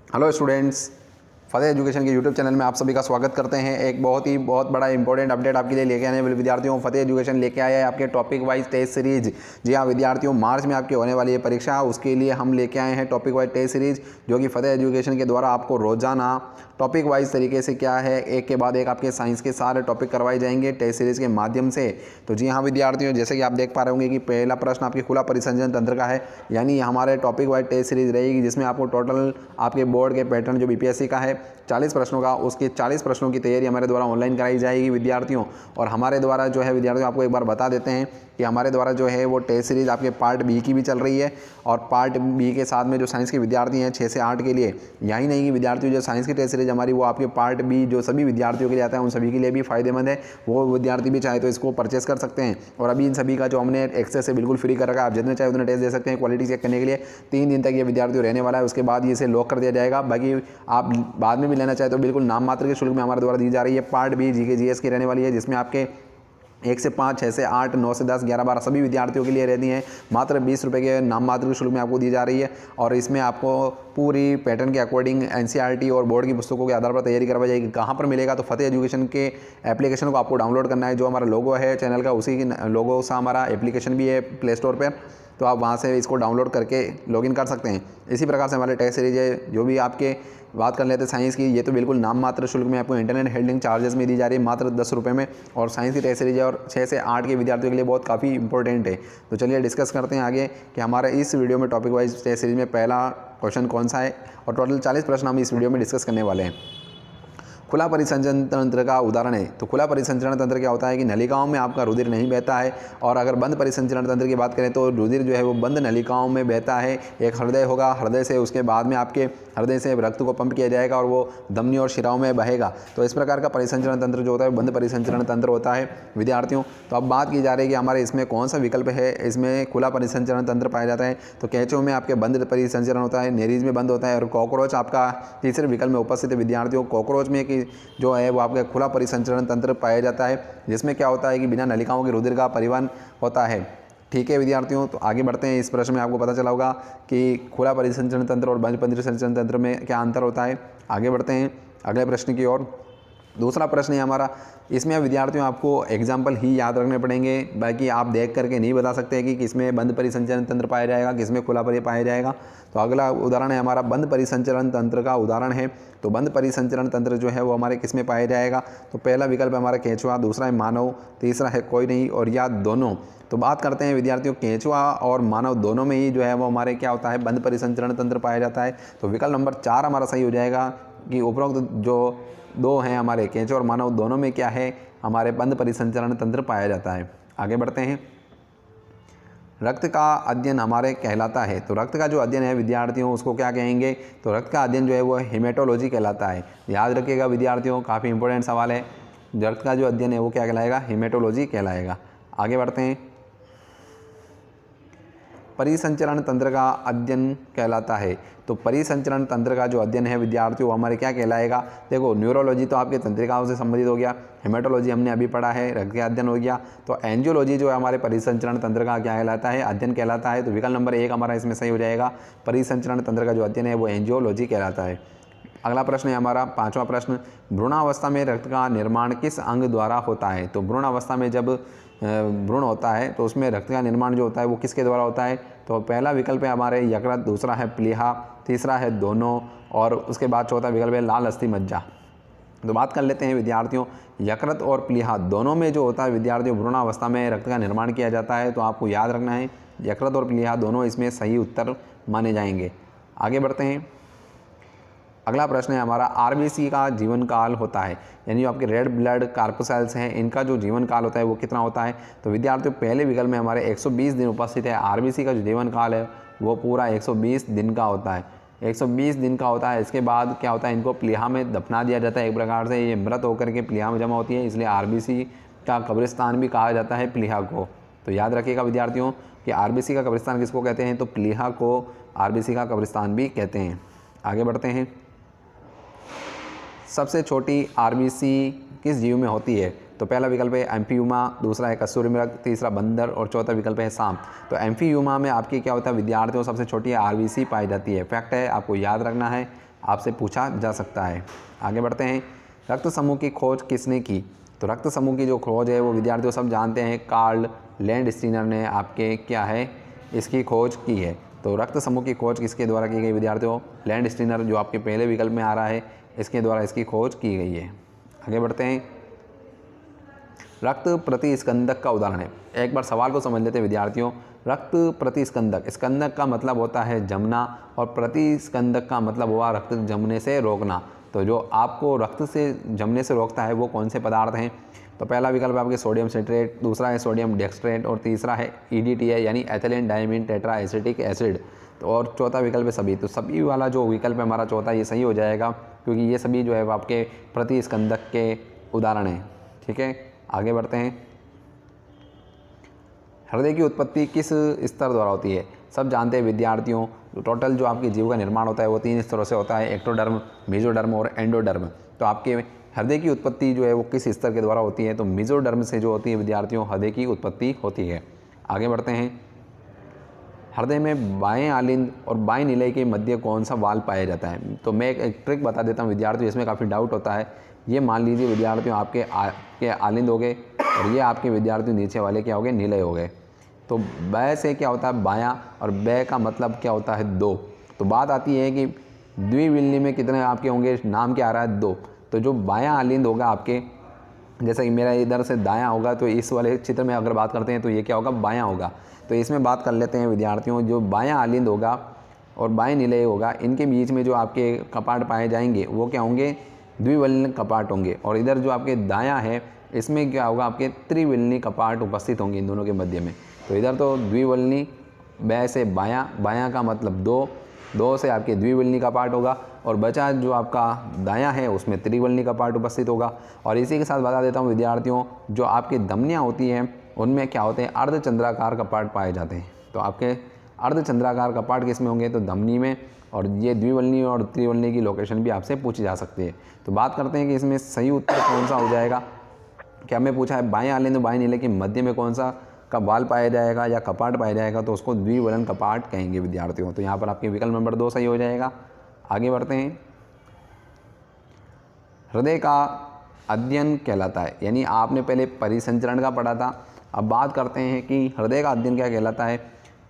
Hello students, फतेह education के YouTube channel में आप सभी का स्वागत करते हैं। एक बहुत बड़ा इंपॉर्टेंट अपडेट आपके लिए लेके आने वाले विद्यार्थियों, फतेह एजुकेशन लेके आया है आपके टॉपिक वाइज टेस्ट सीरीज। जी हाँ विद्यार्थियों, मार्च में आपकी होने वाली है परीक्षा, उसके लिए हम लेके आए हैं टॉपिक वाइज टेस्ट सीरीज, जो कि फतेह एजुकेशन के द्वारा आपको रोजाना टॉपिक वाइज तरीके से क्या है एक के बाद एक आपके साइंस के सारे टॉपिक करवाए जाएंगे टेस्ट सीरीज के माध्यम से। तो जी हाँ विद्यार्थियों, जैसे कि आप देख पा रहे होंगे कि पहला प्रश्न आपके खुला परिसंचरण तंत्र का है, यानी हमारे टॉपिक वाइज टेस्ट सीरीज रहेगी, जिसमें आपको टोटल आपके बोर्ड के पैटर्न जो बीपीएससी का है 40 प्रश्नों का, उसके 40 प्रश्नों की तैयारी हमारे द्वारा ऑनलाइन कराई जाएगी विद्यार्थियों। और हमारे द्वारा जो है विद्यार्थियों, आपको एक बार बता देते हैं कि हमारे द्वारा जो है वो टेस्ट सीरीज आपके पार्ट बी की भी चल रही है, और पार्ट बी के साथ में जो साइंस के विद्यार्थी हैं 6 से 8 के लिए, यही नहीं कि विद्यार्थियों जो साइंस की टेस्ट सीरीज हमारी वो आपके पार्ट बी जो सभी विद्यार्थियों के लिए आता है उन सभी के लिए भी फायदेमंद है। वो विद्यार्थी भी चाहे तो इसको परचेस कर सकते हैं। और अभी इन सभी का जो हमने एक्सेस है बिल्कुल फ्री कर रखा है, आप जितने चाहे उतने टेस्ट दे सकते हैं क्वालिटी चेक करने के लिए। 3 दिन तक ये विद्यार्थियों रहने वाला है, उसके बाद इसे लॉक कर दिया जाएगा। बाकी आप बाद में भी लेना चाहे तो बिल्कुल नाम मात्र के शुल्क में हमारे द्वारा दी जा रही है। पार्ट बी जीके जीएस की रहने वाली है, जिसमें आपके 1 से 5, 6 से 8, 9 से 10, 11, 12 सभी विद्यार्थियों के लिए रहती हैं। मात्र 20 रुपये के नाम मात्र के शुल्क में आपको दी जा रही है। और इसमें आपको पूरी पैटर्न के अकॉर्डिंग एनसीईआरटी और बोर्ड की पुस्तकों के आधार पर तैयारी करवाई जाएगी। कहाँ पर मिलेगा? तो फतेह एजुकेशन के एप्लीकेशन को आपको डाउनलोड करना है। जो हमारा लोगो है चैनल का, उसी की लोगो सा हमारा एप्लीकेशन भी है प्ले स्टोर पर, तो आप वहाँ से इसको डाउनलोड करके लॉगिन कर सकते हैं। इसी प्रकार से हमारे टेस्ट सीरीज है, जो भी आपके बात कर लेते हैं साइंस की, ये तो बिल्कुल नाम मात्र शुल्क में आपको इंटरनेट हेल्डिंग चार्जेस में दी जा रही है, मात्र 10 रुपये में। और साइंस की टेस्ट सीरीज है और 6 से 8 के विद्यार्थियों के लिए बहुत काफ़ी इंपॉर्टेंट है। तो चलिए डिस्कस करते हैं आगे कि हमारे इस वीडियो में टॉपिक वाइज टेस्ट सीरीज में पहला क्वेश्चन कौन सा है, और टोटल 40 प्रश्न हम इस वीडियो में डिस्कस करने वाले हैं। खुला परिसंचरण तंत्र का उदाहरण है। तो खुला परिसंचरण तंत्र क्या होता है कि नलिकाओं में आपका रुधिर नहीं बहता है, और अगर बंद परिसंचरण तंत्र की बात करें तो रुधिर जो है वो बंद नलिकाओं में बहता है। एक हृदय होगा, हृदय से उसके बाद में आपके हृदय से रक्त को पंप किया जाएगा और वो धमनी और शिराओं में बहेगा। तो इस प्रकार का परिसंचरण तंत्र जो होता है बंद परिसंचरण तंत्र होता है विद्यार्थियों। तो अब बात की जा रही है कि हमारे इसमें कौन सा विकल्प है, इसमें खुला परिसंचरण तंत्र पाया जाता है। तो कैंचों में आपके बंद परिसंचरण होता है, नेरीज में बंद होता है, और कॉकरोच आपका तीसरे विकल्प में उपस्थित है विद्यार्थियों। कॉकरोच में कि जो है वो आपका खुला परिसंचरण तंत्र पाया जाता है, जिसमें क्या होता है कि बिना नलिकाओं के रुधिर का परिवहन होता है। ठीक है विद्यार्थियों, तो आगे बढ़ते हैं। इस प्रश्न में आपको पता चला होगा कि खुला परिसंचरण तंत्र और बंद परिसंचरण तंत्र में क्या अंतर होता है। आगे बढ़ते हैं अगले प्रश्न की ओर। दूसरा प्रश्न है हमारा, इसमें विद्यार्थियों आपको एग्जाम्पल ही याद रखने पड़ेंगे, बाकी आप देख करके नहीं बता सकते कि किसमें बंद परिसंचरण तंत्र पाया जाएगा, किसमें खुला पाया जाएगा। तो अगला उदाहरण है हमारा बंद परिसंचरण तंत्र का उदाहरण है। तो बंद परिसंचरण तंत्र जो है वो हमारे किसमें पाया जाएगा? तो पहला विकल्प है हमारा केंचुआ, दूसरा है मानव, तीसरा है कोई नहीं, और या दोनों। तो बात करते हैं विद्यार्थियों, केंचुआ और मानव दोनों में ही जो है वो हमारे क्या होता है बंद परिसंचरण तंत्र पाया जाता है। तो विकल्प नंबर 4 हमारा सही हो जाएगा कि उपरोक्त जो 2 हैं हमारे केंचुआ और मानव दोनों में क्या है हमारे बंद परिसंचरण तंत्र पाया जाता है। आगे बढ़ते हैं। रक्त का अध्ययन हमारे कहलाता है। तो रक्त का जो अध्ययन है विद्यार्थियों उसको क्या कहेंगे? तो रक्त का अध्ययन जो है वो हेमेटोलॉजी कहलाता है। याद रखिएगा विद्यार्थियों, काफ़ी इंपॉर्टेंट सवाल है। रक्त का जो अध्ययन है वो क्या कहलाएगा? हेमेटोलॉजी कहलाएगा। आगे बढ़ते हैं। परिसंचरण तंत्र का अध्ययन कहलाता है। तो परिसंचरण तंत्र का जो अध्ययन है विद्यार्थियों हमारे क्या कहलाएगा? देखो, न्यूरोलॉजी तो आपके तंत्रिकाओं से संबंधित हो गया, हेमेटोलॉजी हमने अभी पढ़ा है, रक्त का अध्ययन हो गया। तो एंजियोलॉजी जो है हमारे परिसंचरण तंत्र का क्या कहलाता है? अध्ययन कहलाता है। तो विकल्प नंबर 1 हमारा इसमें सही हो जाएगा। परिसंचरण तंत्र का जो अध्ययन है वो एंजियोलॉजी कहलाता है। अगला प्रश्न है हमारा 5वां प्रश्न, भ्रूणावस्था में रक्त का निर्माण किस अंग द्वारा होता है? तो भ्रूणावस्था में जब भ्रूण होता है तो उसमें रक्त का निर्माण जो होता है वो किसके द्वारा होता है? तो पहला विकल्प है हमारे यकृत, दूसरा है प्लीहा, तीसरा है दोनों, और उसके बाद चौथा विकल्प है लाल अस्थि मज्जा। तो बात कर लेते हैं विद्यार्थियों, यकृत और प्लीहा दोनों में जो होता है विद्यार्थियों भ्रूणावस्था में रक्त का निर्माण किया जाता है। तो आपको याद रखना है यकृत और प्लीहा दोनों इसमें सही उत्तर माने जाएंगे। आगे बढ़ते हैं। अगला प्रश्न है हमारा, आरबीसी का जीवन काल होता है, यानी जो आपके रेड ब्लड कार्पोसेल्स हैं इनका जो जीवन काल होता है वो कितना होता है? तो विद्यार्थियों पहले विकल्प में हमारे 120 दिन उपस्थित है। आरबीसी का जो जीवन काल है वो पूरा 120 दिन का होता है, 120 दिन का होता है। इसके बाद क्या होता है, इनको प्लीहा में दफना दिया जाता है। एक प्रकार से ये मृत होकर के प्लीहा में जमा होती है, इसलिए आरबीसी का कब्रिस्तान भी कहा जाता है प्लीहा को। तो याद रखिएगा विद्यार्थियों कि आरबीसी का कब्रिस्तान किसको कहते हैं? तो प्लीहा को आरबीसी का कब्रिस्तान भी कहते हैं। आगे बढ़ते हैं। सबसे छोटी आरबीसी किस जीव में होती है? तो पहला विकल्प है एम्फीयूमा, दूसरा है कसूरी मृग, तीसरा बंदर, और चौथा विकल्प है सांप। तो एम्फीयूमा में आपकी क्या होता है विद्यार्थियों सबसे छोटी आरबीसी पाई जाती है। फैक्ट है, आपको याद रखना है। आपसे पूछा जा सकता है। आगे बढ़ते हैं, रक्त समूह की खोज किसने की? तो रक्त समूह की जो खोज है वो विद्यार्थियों सब जानते हैं, कार्ल लैंडस्टीनर ने आपके क्या है इसकी खोज की है। तो रक्त समूह की खोज किसके द्वारा की गई विद्यार्थियों? लैंडस्टीनर, जो आपके पहले विकल्प में आ रहा है, इसके द्वारा इसकी खोज की गई है। आगे बढ़ते हैं, रक्त प्रतिस्कंदक का उदाहरण है। एक बार सवाल को समझ लेते हैं विद्यार्थियों। रक्त प्रतिस्कंदक, स्कंदक का मतलब होता है जमना और प्रतिस्कंदक का मतलब हुआ रक्त जमने से रोकना। तो जो आपको रक्त से जमने से रोकता है वो कौन से पदार्थ हैं? तो पहला विकल्प आपके सोडियम सिट्रेट, दूसरा है सोडियम डेक्सट्रेट और तीसरा है EDTA यानी ethylene diamine tetra acetic acid. तो और चौथा विकल्प है सभी। तो सभी वाला जो विकल्प है हमारा चौथा, ये सही हो जाएगा, क्योंकि ये सभी जो है वो आपके प्रतिस्कंदक के उदाहरण हैं। ठीक है, आगे बढ़ते हैं, हृदय की उत्पत्ति किस स्तर द्वारा होती है? सब जानते हैं विद्यार्थियों, टोटल जो आपके जीव का निर्माण होता है वो 3 स्तरों से होता है, एक्टोडर्म, मेसोडर्म और एंडोडर्म। तो आपके हृदय की उत्पत्ति जो है वो किस स्तर के द्वारा होती है? तो मेसोडर्म से जो होती है विद्यार्थियों हृदय की उत्पत्ति होती है। आगे बढ़ते हैं, हृदय में बाएं आलिंद और बाएं निलय के मध्य कौन सा वाल्व पाया जाता है? तो मैं एक ट्रिक बता देता हूँ विद्यार्थियों, इसमें काफ़ी डाउट होता है। ये मान लीजिए विद्यार्थियों आपके आलिंद हो गए और ये आपके विद्यार्थियों नीचे वाले क्या हो गए? निलय हो गए। तो बै से क्या होता है? बायां, और बै का मतलब क्या होता है? 2। तो बात आती है कि द्विविलीन में कितने आपके होंगे? नाम क्या आ रहा है? 2। तो जो बायां आलिंद होगा आपके, जैसे कि मेरा इधर से दायां होगा, तो इस वाले चित्र में अगर बात करते हैं तो ये क्या होगा? बायां होगा। तो इसमें बात कर लेते हैं विद्यार्थियों, जो बायां आलिंद होगा और बाएं निलय होगा, इनके बीच में जो आपके कपाट पाए जाएंगे वो क्या होंगे? द्विविलीन कपाट होंगे। और इधर जो आपके दायां है इसमें क्या होगा? आपके त्रिविलीनी कपाट उपस्थित होंगे इन दोनों के मध्य में। तो इधर तो द्विविलीनी, बै से बायां, बायां का मतलब 2, 2 से आपके द्विविलीनी का पार्ट होगा, और बचा जो आपका दायां है उसमें त्रिविलीनी का पार्ट उपस्थित होगा। और इसी के साथ बता देता हूँ विद्यार्थियों, जो आपकी धमनियाँ होती हैं उनमें क्या होते हैं? अर्धचंद्राकार कपाट पाए जाते हैं। तो आपके अर्धचंद्राकार कपाट किस में होंगे? तो धमनी में। और ये द्विविलीनी और त्रिविलीनी की लोकेशन भी आपसे पूछी जा सकती है। तो बात करते हैं कि इसमें सही उत्तर कौन सा हो जाएगा। क्या हमें पूछा है बाएं आलिंद बाएं नीले के मध्य में कौन सा का वाल पाया जाएगा या कपाट पाया जाएगा? तो उसको द्विवलन कपाट कहेंगे विद्यार्थियों। तो यहाँ पर आपके विकल्प नंबर 2 सही हो जाएगा। आगे बढ़ते हैं, हृदय का अध्ययन कहलाता है, यानी आपने पहले परिसंचरण का पढ़ा था, अब बात करते हैं कि हृदय का अध्ययन क्या कहलाता है।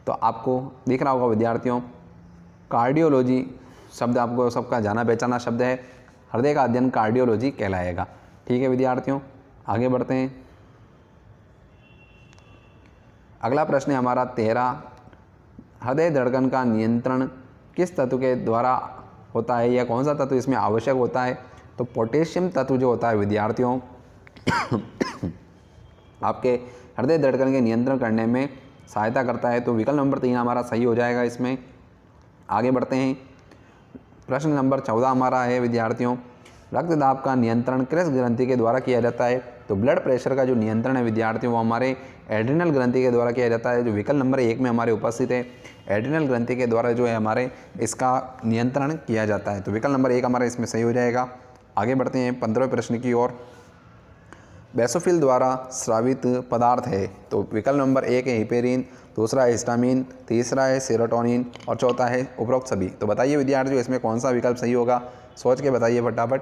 तो आपको दिख रहा होगा विद्यार्थियों, कार्डियोलॉजी शब्द आपको सबका जाना पहचाना शब्द है, हृदय का अध्ययन कार्डियोलॉजी कहलाएगा। ठीक है विद्यार्थियों, आगे बढ़ते हैं, अगला प्रश्न है हमारा 13, हृदय धड़कन का नियंत्रण किस तत्व के द्वारा होता है या कौन सा तत्व इसमें आवश्यक होता है? तो पोटेशियम तत्व जो होता है विद्यार्थियों आपके हृदय धड़कन के नियंत्रण करने में सहायता करता है। तो विकल्प नंबर 3 हमारा सही हो जाएगा इसमें। आगे बढ़ते हैं, प्रश्न नंबर 14 हमारा है विद्यार्थियों, रक्तदाब का नियंत्रण किस ग्रंथि के द्वारा किया जाता है? तो ब्लड प्रेशर का जो नियंत्रण है विद्यार्थियों वो हमारे एड्रिनल ग्रंथि के द्वारा किया जाता है, जो विकल्प नंबर 1 में हमारे उपस्थित है। एड्रिनल ग्रंथि के द्वारा जो है हमारे इसका नियंत्रण किया जाता है। तो विकल्प नंबर 1 हमारा इसमें सही हो जाएगा। आगे बढ़ते हैं 15वें प्रश्न की ओर, बेसोफिल द्वारा स्रावित पदार्थ है। तो विकल्प नंबर 1 है हिपेरिन, दूसरा है हिस्टामिन, तीसरा है सेरोटोनिन और चौथा है उपरोक्त सभी। तो बताइए विद्यार्थियों इसमें कौन सा विकल्प सही होगा? सोच के बताइए फटाफट।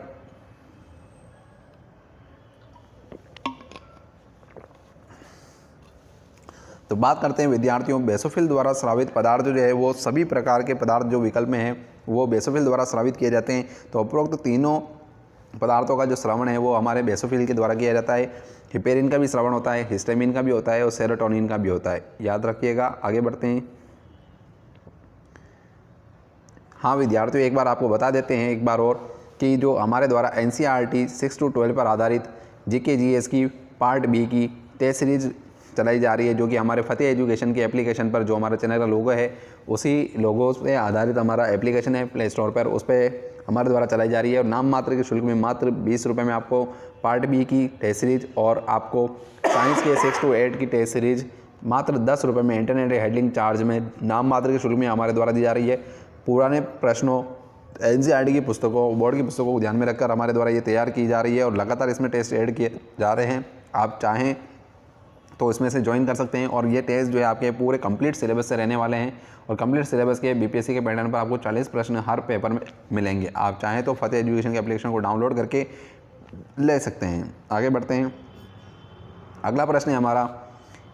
तो बात करते हैं विद्यार्थियों, बेसोफिल द्वारा स्रावित पदार्थ जो है वो सभी प्रकार के पदार्थ जो विकल्प में हैं वो बेसोफिल द्वारा स्रावित किए जाते हैं। तो उपरोक्त तीनों पदार्थों का जो श्रवण है वो हमारे बेसोफिल के द्वारा किया जाता है। हिपेरिन का भी श्रवण होता है, हिस्टामिन का भी होता है और सेरोटोनिन का भी होता है, याद रखिएगा। आगे बढ़ते हैं, हाँ विद्यार्थियों एक बार आपको बता देते हैं एक बार और कि जो हमारे द्वारा NCERT 6 to 12 पर आधारित GK GS की पार्ट बी की टेस्ट सीरीज चलाई जा रही है, जो कि हमारे फतेह एजुकेशन के एप्लीकेशन पर जो हमारा चैनल का लोगो है उसी लोगो पे आधारित हमारा एप्लीकेशन है प्ले स्टोर पर, उस पर हमारे द्वारा चलाई जा रही है। और नाम मात्र के शुल्क में मात्र 20 रुपये में आपको पार्ट बी की टेस्ट सीरीज और आपको साइंस के 6 to 8 की टेस्ट सीरीज मात्र 10 रुपये में इंटरनेट हैंडलिंग चार्ज में नाम मात्र के शुल्क में हमारे द्वारा दी जा रही है। पुराने प्रश्नों NCERT की पुस्तकों, बोर्ड की पुस्तकों को ध्यान में रखकर हमारे द्वारा ये तैयार की जा रही है और लगातार इसमें टेस्ट ऐड किए जा रहे हैं। आप चाहें तो इसमें से ज्वाइन कर सकते हैं। और ये टेस्ट जो है आपके पूरे कंप्लीट सिलेबस से रहने वाले हैं और कंप्लीट सिलेबस के बीपीएससी के पैटर्न पर आपको 40 प्रश्न हर पेपर में मिलेंगे। आप चाहें तो फतेह एजुकेशन के एप्लीकेशन को डाउनलोड करके ले सकते हैं। आगे बढ़ते हैं। अगला प्रश्न है हमारा,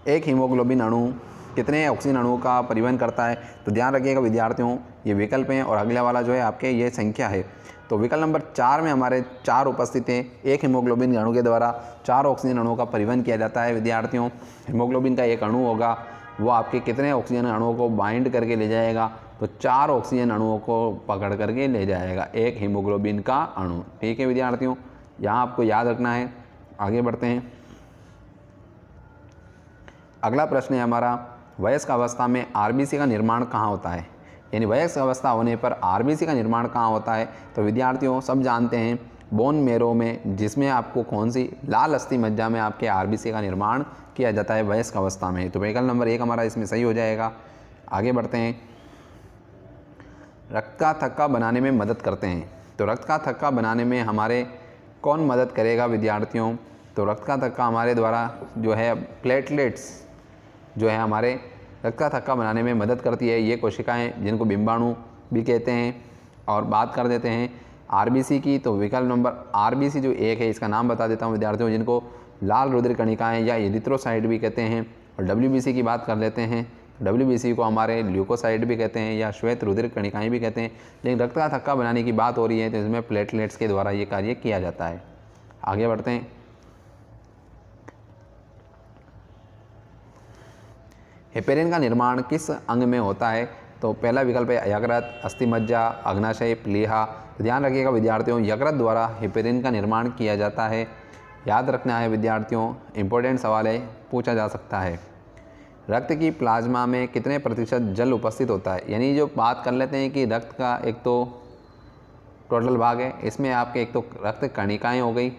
एक हीमोग्लोबिन अणु कितने ऑक्सीजन अणुओं का परिवहन करता है? तो ध्यान रखिएगा विद्यार्थियों, ये विकल्प हैं और अगला वाला जो है आपके ये संख्या है। तो विकल्प नंबर 4 में हमारे 4 उपस्थित हैं। एक हीमोग्लोबिन अणु के द्वारा 4 ऑक्सीजन अणुओं का परिवहन किया जाता है। विद्यार्थियों, हीमोग्लोबिन का एक अणु होगा, वो आपके कितने ऑक्सीजन अणुओं को बाइंड करके ले जाएगा? तो 4 ऑक्सीजन अणुओं को पकड़ करके ले जाएगा एक हीमोग्लोबिन का अणु। ठीक है विद्यार्थियों, यहाँ आपको याद रखना है। आगे बढ़ते हैं। अगला प्रश्न है हमारा, वयस्क अवस्था में आरबीसी का निर्माण कहाँ होता है? यानी वयस्क अवस्था होने पर आरबीसी का निर्माण कहाँ होता है? तो विद्यार्थियों सब जानते हैं बोन मेरो में, जिसमें आपको कौन सी लाल अस्थि मज्जा में आपके आरबीसी का निर्माण किया जाता है वयस्क अवस्था में। तो विकल्प नंबर 1 हमारा इसमें सही हो जाएगा। आगे बढ़ते हैं। रक्त का थक्का बनाने में मदद करते हैं। तो रक्त का थक्का बनाने में हमारे कौन मदद करेगा विद्यार्थियों? तो रक्त का थक्का हमारे द्वारा जो है प्लेटलेट्स जो है हमारे रक्त का थक्का बनाने में मदद करती है। ये कोशिकाएं जिनको बिंबाणु भी कहते हैं। और बात कर देते हैं आरबीसी की, तो विकल्प नंबर आरबीसी जो 1 है इसका नाम बता देता हूँ विद्यार्थियों, जिनको लाल रुधिर कणिकाएं या एरिथ्रोसाइट भी कहते हैं। और डब्ल्यूबीसी की बात कर लेते हैं, डब्ल्यूबीसी को हमारे ल्यूकोसाइट भी कहते हैं या श्वेत रुधिर कणिकाएं भी कहते हैं। लेकिन रक्त का थक्का बनाने की बात हो रही है तो इसमें प्लेटलेट्स के द्वारा ये कार्य किया जाता है। आगे बढ़ते हैं। हेपेरिन का निर्माण किस अंग में होता है? तो पहला विकल्प है यकृत, अस्थिमज्जा, अग्नाशय, प्लीहा। तो ध्यान रखिएगा विद्यार्थियों, यकृत द्वारा हेपेरिन का निर्माण किया जाता है। याद रखना है विद्यार्थियों, इंपॉर्टेंट सवाल है, पूछा जा सकता है। रक्त की प्लाज्मा में कितने प्रतिशत जल उपस्थित होता है? यानी जो बात कर लेते हैं कि रक्त का एक तो टोटल भाग है, इसमें आपके एक तो रक्त कणिकाएँ हो गई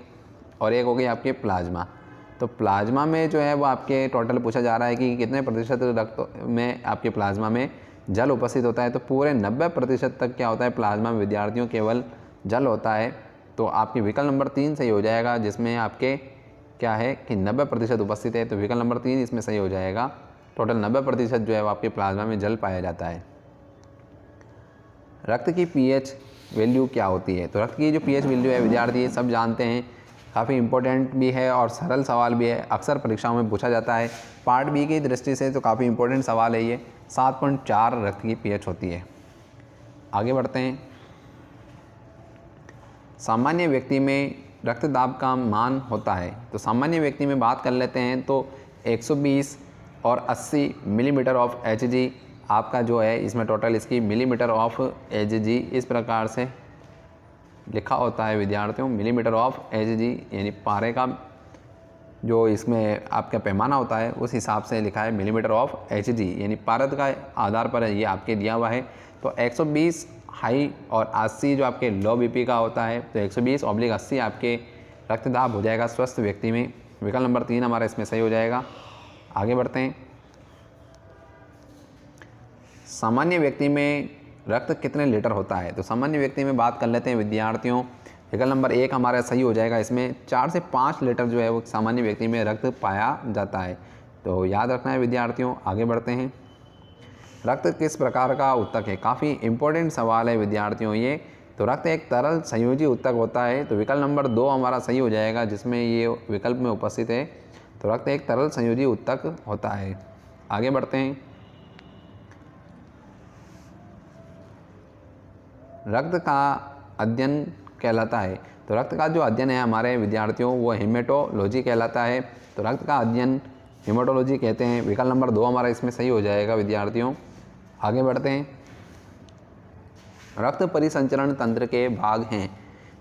और एक हो गई आपके प्लाज्मा। तो प्लाज्मा में जो है वो आपके टोटल पूछा जा रहा है कि कितने प्रतिशत रक्त में आपके प्लाज्मा में जल उपस्थित होता है। तो पूरे 90% तक क्या होता है प्लाज्मा में विद्यार्थियों केवल जल होता है। तो आपकी विकल्प नंबर 3 सही हो जाएगा, जिसमें आपके क्या है कि 90% उपस्थित है। तो विकल्प नंबर 3 इसमें सही हो जाएगा। टोटल 90% जो है वो आपके प्लाज्मा में जल पाया जाता है। रक्त की पीएच वैल्यू क्या होती है? तो रक्त की जो पीएच वैल्यू है विद्यार्थी सब जानते हैं, काफ़ी इंपॉर्टेंट भी है और सरल सवाल भी है, अक्सर परीक्षाओं में पूछा जाता है। पार्ट बी की दृष्टि से तो काफ़ी इंपॉर्टेंट सवाल है ये। 7.4 रक्त की पीएच होती है। आगे बढ़ते हैं। सामान्य व्यक्ति में रक्तदाब का मान होता है। तो सामान्य व्यक्ति में बात कर लेते हैं तो 120 और 80 मिलीमीटर ऑफ Hg आपका जो है, इसमें टोटल इसकी मिलीमीटर ऑफ Hg इस प्रकार से लिखा होता है विद्यार्थियों, मिलीमीटर ऑफ Hg, यानी पारे का जो इसमें आपका पैमाना होता है उस हिसाब से लिखा है मिलीमीटर ऑफ Hg, यानी पारद का आधार पर ये आपके दिया हुआ है। तो 120 हाई और 80 जो आपके लो बीपी का होता है, तो 120/80 आपके रक्तदाब हो जाएगा स्वस्थ व्यक्ति में। विकल्प नंबर 3 हमारा इसमें सही हो जाएगा। आगे बढ़ते हैं। सामान्य व्यक्ति में रक्त कितने लीटर होता है? तो सामान्य व्यक्ति में बात कर लेते हैं विद्यार्थियों, विकल्प नंबर 1 हमारा सही हो जाएगा। इसमें 4 से 5 लीटर जो है वो सामान्य व्यक्ति में रक्त पाया जाता है। तो याद रखना है विद्यार्थियों। आगे बढ़ते हैं। रक्त किस प्रकार का ऊतक है? काफ़ी इंपॉर्टेंट सवाल है विद्यार्थियों ये। तो रक्त एक तरल संयोजी ऊतक होता है। तो विकल्प नंबर 2 हमारा सही हो जाएगा, जिसमें ये विकल्प में उपस्थित है। तो रक्त एक तरल संयोजी ऊतक होता है। आगे बढ़ते हैं। रक्त का अध्ययन कहलाता है। तो रक्त का जो अध्ययन है हमारे विद्यार्थियों वो हेमेटोलॉजी कहलाता है। तो रक्त का अध्ययन हेमेटोलॉजी कहते हैं। विकल्प नंबर 2 हमारा इसमें सही हो जाएगा विद्यार्थियों। आगे बढ़ते हैं। रक्त परिसंचरण तंत्र के भाग हैं।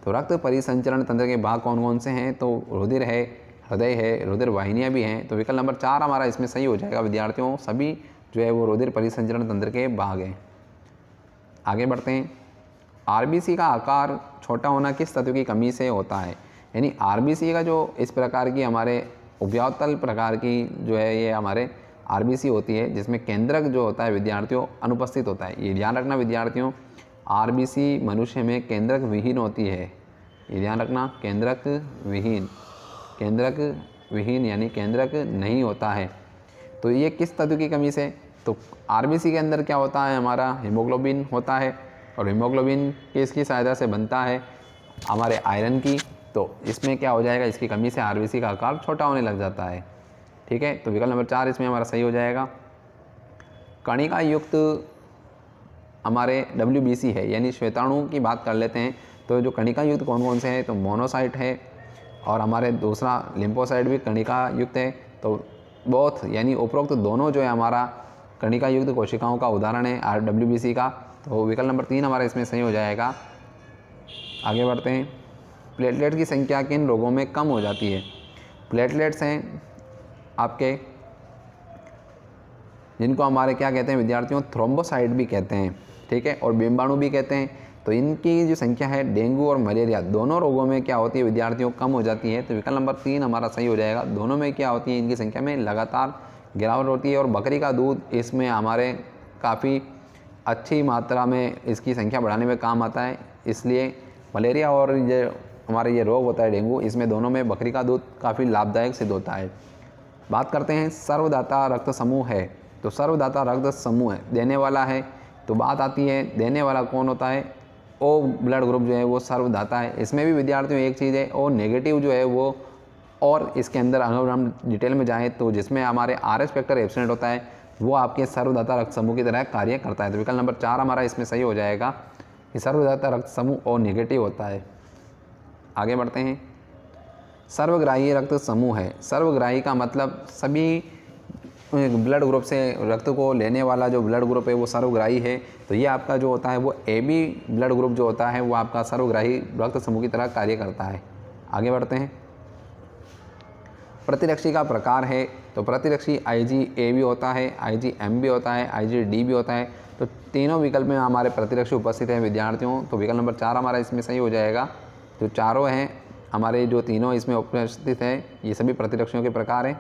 तो रक्त परिसंचरण तंत्र के भाग कौन कौन से हैं? तो रुधिर है, हृदय है, रुधिर वाहिनियाँ भी हैं। तो विकल्प नंबर 4 हमारा इसमें सही हो जाएगा विद्यार्थियों। सभी जो है वो रुधिर परिसंचरण तंत्र के भाग हैं। आगे बढ़ते हैं। आरबीसी का आकार छोटा होना किस तत्व की कमी से होता है? यानी आरबीसी का जो इस प्रकार की हमारे उभयतल प्रकार की जो है ये हमारे आरबीसी होती है, जिसमें केंद्रक जो होता है विद्यार्थियों अनुपस्थित होता है। ये ध्यान रखना विद्यार्थियों, आरबीसी मनुष्य में केंद्रक विहीन होती है। ये ध्यान रखना, केंद्रक विहीन, केंद्रक विहीन यानी केंद्रक नहीं होता है। तो ये किस तत्व की कमी से? तो आरबीसी के अंदर क्या होता है, हमारा हीमोग्लोबिन होता है, और हीमोग्लोबिन किसकी सहायता से बनता है, हमारे आयरन की। तो इसमें क्या हो जाएगा, इसकी कमी से आरबीसी का आकार छोटा होने लग जाता है। ठीक है, तो विकल्प नंबर 4 इसमें हमारा सही हो जाएगा। कणिका युक्त हमारे WBC है, यानी श्वेताणु की बात कर लेते हैं। तो जो कणिका युक्त कौन कौन से हैं, तो मोनोसाइट है, और हमारे दूसरा लिम्फोसाइट भी कणिका युक्त है। तो बोथ यानी उपरोक्त दोनों जो है हमारा कणिका युक्त कोशिकाओं का उदाहरण है WBC का। तो विकल्प नंबर 3 हमारा इसमें सही हो जाएगा। आगे बढ़ते हैं। प्लेटलेट की संख्या किन रोगों में कम हो जाती है? प्लेटलेट्स हैं आपके, जिनको हमारे क्या कहते हैं विद्यार्थियों, थ्रोम्बोसाइट भी कहते हैं। ठीक है, और बिम्बाणु भी कहते हैं। तो इनकी जो संख्या है डेंगू और मलेरिया दोनों रोगों में क्या होती है विद्यार्थियों, कम हो जाती है। तो विकल्प नंबर 3 हमारा सही हो जाएगा। दोनों में क्या होती है, इनकी संख्या में लगातार गिरावट होती है, और बकरी का दूध इसमें हमारे काफ़ी अच्छी मात्रा में इसकी संख्या बढ़ाने में काम आता है। इसलिए मलेरिया और ये हमारे ये रोग होता है डेंगू, इसमें दोनों में बकरी का दूध काफ़ी लाभदायक सिद्ध होता है। बात करते हैं सर्वदाता रक्त समूह है। तो सर्वदाता रक्त समूह है, देने वाला है। तो बात आती है देने वाला कौन होता है, ओ ब्लड ग्रुप जो है वो सर्वदाता है। इसमें भी विद्यार्थियों एक चीज़ है, ओ नेगेटिव जो है वो, और इसके अंदर अगर हम डिटेल में जाएँ तो जिसमें हमारे RH फैक्टर एब्सेंट होता है वो आपके सर्वदाता रक्त समूह की तरह कार्य करता है। तो विकल्प नंबर 4 हमारा इसमें सही हो जाएगा कि सर्वदाता रक्त समूह ओ नेगेटिव होता है। आगे बढ़ते हैं। सर्वग्राही रक्त समूह है। सर्वग्राही का मतलब सभी ब्लड ग्रुप से रक्त को लेने वाला जो ब्लड ग्रुप है वो सर्वग्राही है। तो ये आपका जो होता है वो AB ब्लड ग्रुप जो होता है वो आपका सर्वग्राही रक्त समूह की तरह कार्य करता है। आगे बढ़ते हैं। प्रतिरक्षी का प्रकार है। तो प्रतिरक्षी IgA भी होता है, IgM भी होता है, IgD भी होता है। तो तीनों विकल्प में हमारे प्रतिरक्षी उपस्थित हैं विद्यार्थियों। तो विकल्प नंबर 4 हमारा इसमें सही हो जाएगा। जो चारों हैं हमारे, जो तीनों इसमें उपस्थित हैं, ये सभी प्रतिरक्षियों के प्रकार हैं।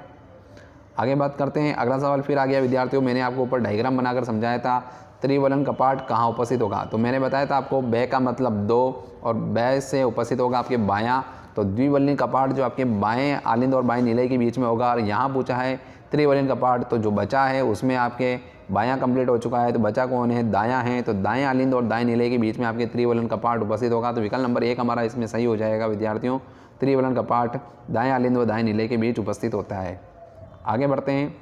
आगे बात करते हैं। अगला सवाल फिर आ गया विद्यार्थियों, मैंने आपको ऊपर डायग्राम बनाकर समझाया था, त्रिवलन कपाट कहाँ उपस्थित होगा। तो मैंने बताया था आपको बै का मतलब 2, और बै से उपस्थित होगा आपके बायां। तो द्विवलिन कपाट जो आपके बाएं आलिंद और बाएं निलय के बीच में होगा। और यहाँ पूछा है त्रिवलिन कपाट, तो जो बचा है उसमें आपके बायां कंप्लीट हो चुका है, तो बचा कौन है, दायां है। तो दाएं आलिंद और दाएं निलय के बीच में आपके त्रिवलन कपाट उपस्थित होगा। तो विकल्प नंबर 1 हमारा इसमें सही हो जाएगा विद्यार्थियों। त्रिवलन कपाट दाएं आलिंद व दाएं निलय के बीच उपस्थित होता है। आगे बढ़ते हैं।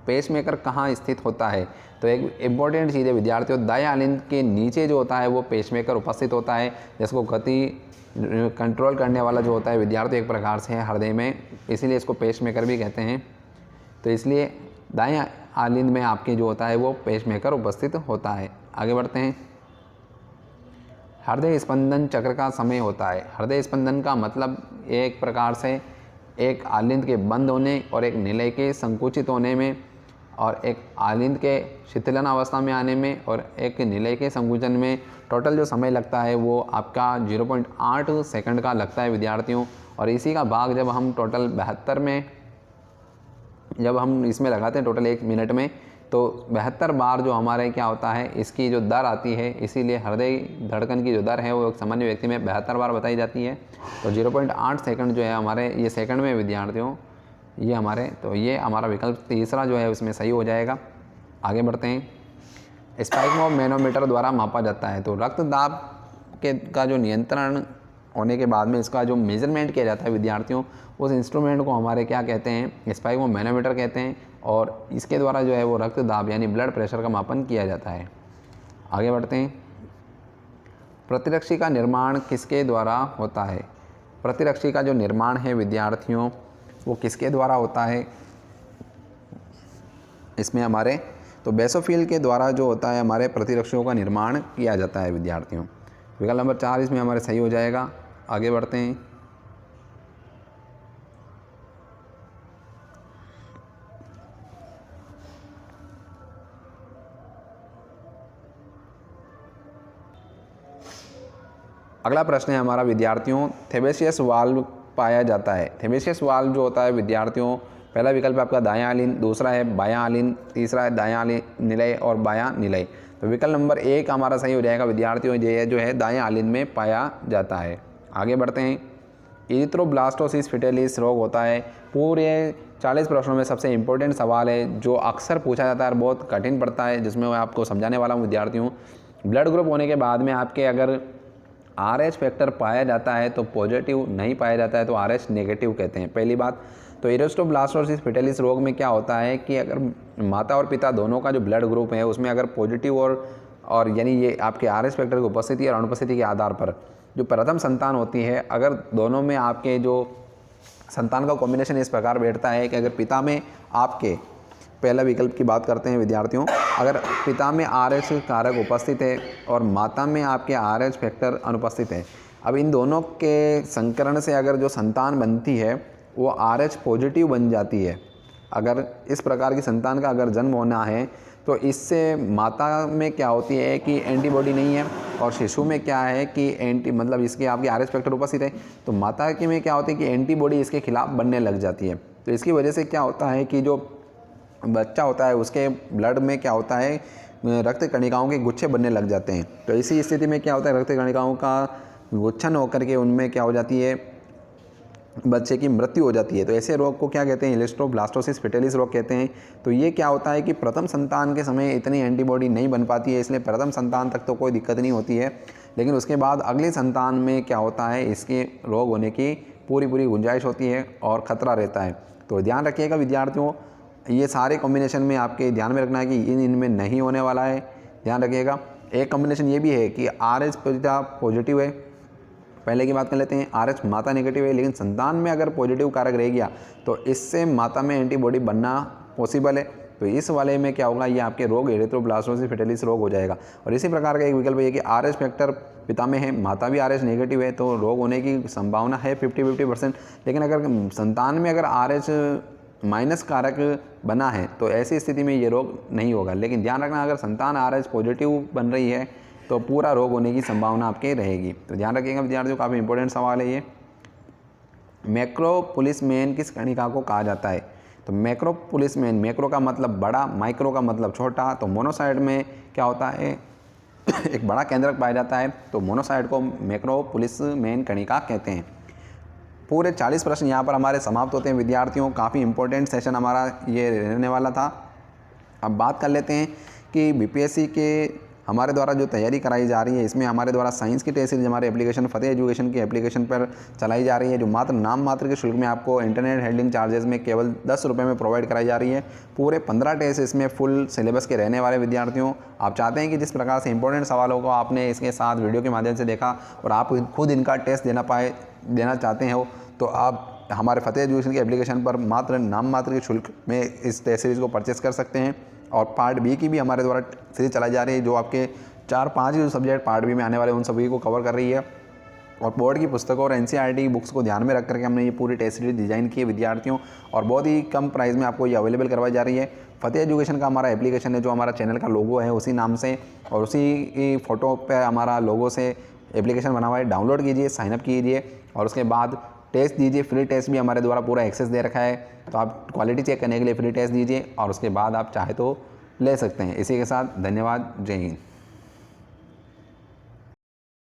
पेसमेकर कहाँ स्थित होता है। तो एक इम्पॉर्टेंट चीज़ है विद्यार्थियों, दाएं आलिंद के नीचे जो होता है वो पेसमेकर उपस्थित होता है, जिसको गति कंट्रोल करने वाला जो होता है विद्यार्थी एक प्रकार से है हृदय में, इसीलिए इसको पेसमेकर भी कहते हैं। तो इसलिए दाएं आलिंद में आपके जो होता है वो पेसमेकर उपस्थित होता है। आगे बढ़ते हैं। हृदय स्पंदन चक्र का समय होता है। हृदय स्पंदन का मतलब एक प्रकार से एक आलिंद के बंद होने और एक निलय के संकुचित होने में, और एक आलिंद के शीतलन अवस्था में आने में और एक निलय के संकुचन में टोटल जो समय लगता है वो आपका 0.8 सेकंड का लगता है विद्यार्थियों। और इसी का भाग जब हम टोटल 72 में जब हम इसमें लगाते हैं टोटल 1 मिनट में, तो 72 बार जो हमारे क्या होता है इसकी जो दर आती है, इसीलिए हृदय धड़कन की जो दर है वो एक सामान्य व्यक्ति में 72 बार बताई जाती है। तो 0.8 सेकंड जो है हमारे, ये सेकंड में विद्यार्थियों ये हमारे, तो ये हमारा विकल्प तीसरा जो है उसमें सही हो जाएगा। आगे बढ़ते हैं। स्पाइक मैनोमीटर द्वारा मापा जाता है। तो रक्तदाब का जो नियंत्रण होने के बाद में इसका जो मेजरमेंट किया जाता है विद्यार्थियों, उस इंस्ट्रूमेंट को हमारे क्या कहते हैं, स्पाइक मैनोमीटर कहते हैं। और इसके द्वारा जो है वो रक्तदाब यानी ब्लड प्रेशर का मापन किया जाता है। आगे बढ़ते हैं। प्रतिरक्षी का निर्माण किसके द्वारा होता है। प्रतिरक्षी का जो निर्माण है विद्यार्थियों वो किसके द्वारा होता है, इसमें हमारे तो बेसोफिल के द्वारा जो होता है हमारे प्रतिरक्षियों का निर्माण किया जाता है विद्यार्थियों। विकल्प नंबर 4 इसमें हमारे सही हो जाएगा। आगे बढ़ते हैं। अगला प्रश्न है हमारा विद्यार्थियों, थेबेसियस वाल्व पाया जाता है। थेबेसियस वाल्व जो होता है विद्यार्थियों, पहला विकल्प आपका दायां आलिंद, दूसरा है बायां आलिंद, तीसरा है दायां आलिंद निलय और बायां निलय। तो विकल्प नंबर 1 हमारा सही हो जाएगा विद्यार्थियों, ये जो है दायां आलिंद में पाया जाता है। आगे बढ़ते हैं। इरिथ्रोब्लास्टोसिस फिटेलिस रोग होता है। पूरे 40 प्रश्नों में सबसे इम्पोर्टेंट सवाल है जो अक्सर पूछा जाता है और बहुत कठिन पड़ता है, जिसमें मैं आपको समझाने वाला हूँ विद्यार्थियों। ब्लड ग्रुप होने के बाद में आपके अगर RH फैक्टर पाया जाता है तो पॉजिटिव, नहीं पाया जाता है तो RH नेगेटिव कहते हैं। पहली बात तो इरिथ्रोब्लास्टोसिस फिटेलिस रोग में क्या होता है कि अगर माता और पिता दोनों का जो ब्लड ग्रुप है उसमें अगर पॉजिटिव और यानी ये आपके RH फैक्टर की उपस्थिति और अनुपस्थिति के आधार पर जो प्रथम संतान होती है, अगर दोनों में आपके जो संतान का कॉम्बिनेशन इस प्रकार बैठता है कि अगर पिता में आपके, पहला विकल्प की बात करते हैं विद्यार्थियों, अगर पिता में RH कारक उपस्थित है और माता में आपके RH फैक्टर अनुपस्थित है, अब इन दोनों के संकरण से अगर जो संतान बनती है वो RH पॉजिटिव बन जाती है। अगर इस प्रकार की संतान का अगर जन्म होना है तो इससे माता में क्या होती है कि एंटीबॉडी नहीं है और शिशु में क्या है कि मतलब इसके आपके RH फैक्टर उपस्थित है, तो माता के में क्या होती है कि एंटीबॉडी इसके खिलाफ बनने लग जाती है। तो इसकी वजह से क्या होता है कि जो बच्चा होता है उसके ब्लड में क्या होता है, रक्त कणिकाओं के गुच्छे बनने लग जाते हैं। तो इसी स्थिति में क्या होता है, रक्त कणिकाओं का गुच्छन होकर के उनमें क्या हो जाती है, बच्चे की मृत्यु हो जाती है। तो ऐसे रोग को क्या कहते हैं, इरिथ्रोब्लास्टोसिस फिटेलिस रोग कहते हैं। तो ये क्या होता है कि प्रथम संतान के समय इतनी एंटीबॉडी नहीं बन पाती है, इसलिए प्रथम संतान तक तो कोई दिक्कत नहीं होती है, लेकिन उसके बाद अगली संतान में क्या होता है, इसके रोग होने की पूरी गुंजाइश होती है और ख़तरा रहता है। तो ध्यान रखिएगा विद्यार्थियों, ये सारे कॉम्बिनेशन में आपके ध्यान में रखना है कि इनमें नहीं होने वाला है, ध्यान रखिएगा। एक कॉम्बिनेशन ये भी है कि RH पिता पॉजिटिव है, पहले की बात कर लेते हैं, RH माता नेगेटिव है, लेकिन संतान में अगर पॉजिटिव कारक रह गया तो इससे माता में एंटीबॉडी बनना पॉसिबल है। तो इस वाले में क्या होगा, ये आपके रोग इरिथ्रोब्लास्टोसिस फिटेलिस रोग हो जाएगा। और इसी प्रकार का एक विकल्प है कि RH फैक्टर पिता में है, माता भी RH नेगेटिव है, तो रोग होने की संभावना है 50-50%। लेकिन अगर संतान में अगर RH माइनस कारक बना है तो ऐसी स्थिति में ये रोग नहीं होगा। लेकिन ध्यान रखना, अगर संतान RH पॉजिटिव बन रही है तो पूरा रोग होने की संभावना आपके रहेगी। तो ध्यान रखिएगा विद्यार्थियों, काफ़ी इंपॉर्टेंट सवाल है ये। मैक्रोपुलिसमेन किस कणिका को कहा जाता है? तो मैक्रोपुलिसमेन, मैक्रो का मतलब बड़ा, माइक्रो का मतलब छोटा। तो मोनोसाइट में क्या होता है एक बड़ा केंद्रक पाया जाता है, तो मोनोसाइट को मैक्रोपुलिसमेन कणिका कहते हैं। पूरे 40 प्रश्न यहाँ पर हमारे समाप्त होते हैं विद्यार्थियों। काफ़ी इंपॉर्टेंट सेशन हमारा ये रहने वाला था। अब बात कर लेते हैं कि BPSC के हमारे द्वारा जो तैयारी कराई जा रही है, इसमें हमारे द्वारा साइंस की टेस्ट सीरीज हमारे एप्लीकेशन फतेह एजुकेशन की एप्लीकेशन पर चलाई जा रही है, जो मात्र नाम मात्र के शुल्क में आपको इंटरनेट हैंडलिंग चार्जेस में केवल 10 रुपये में प्रोवाइड कराई जा रही है। पूरे 15 टेस्ट इसमें फुल सिलेबस के रहने वाले विद्यार्थियों। आप चाहते हैं कि जिस प्रकार से इंपॉर्टेंट सवालों को आपने इसके साथ वीडियो के माध्यम से देखा और आप खुद इनका टेस्ट देना चाहते हो, तो आप हमारे फतेह एजुकेशन के एप्लीकेशन पर मात्र नाम मात्र के शुल्क में इस टेस्ट सीरीज़ को परचेस कर सकते हैं। और पार्ट बी की भी हमारे द्वारा सीरीज चलाई जा रही है, जो आपके 4-5 जो सब्जेक्ट पार्ट बी में आने वाले उन सभी को कवर कर रही है। और बोर्ड की पुस्तकों और NCERT की बुक्स को ध्यान में रख करके हमने ये पूरी टेस्ट सीरीज डिज़ाइन की है विद्यार्थियों, और बहुत ही कम प्राइस में आपको ये अवेलेबल करवाई जा रही है। फतेह एजुकेशन का हमारा एप्लीकेशन है, जो हमारा चैनल का लोगो है उसी नाम से और उसी फ़ोटो पर हमारा लोगो से एप्लीकेशन बना हुआ है। डाउनलोड कीजिए, साइनअप कीजिए और उसके बाद टेस्ट दीजिए। फ्री टेस्ट भी हमारे द्वारा पूरा एक्सेस दे रखा है, तो आप क्वालिटी चेक करने के लिए फ्री टेस्ट दीजिए और उसके बाद आप चाहे तो ले सकते हैं। इसी के साथ धन्यवाद, जय हिंद।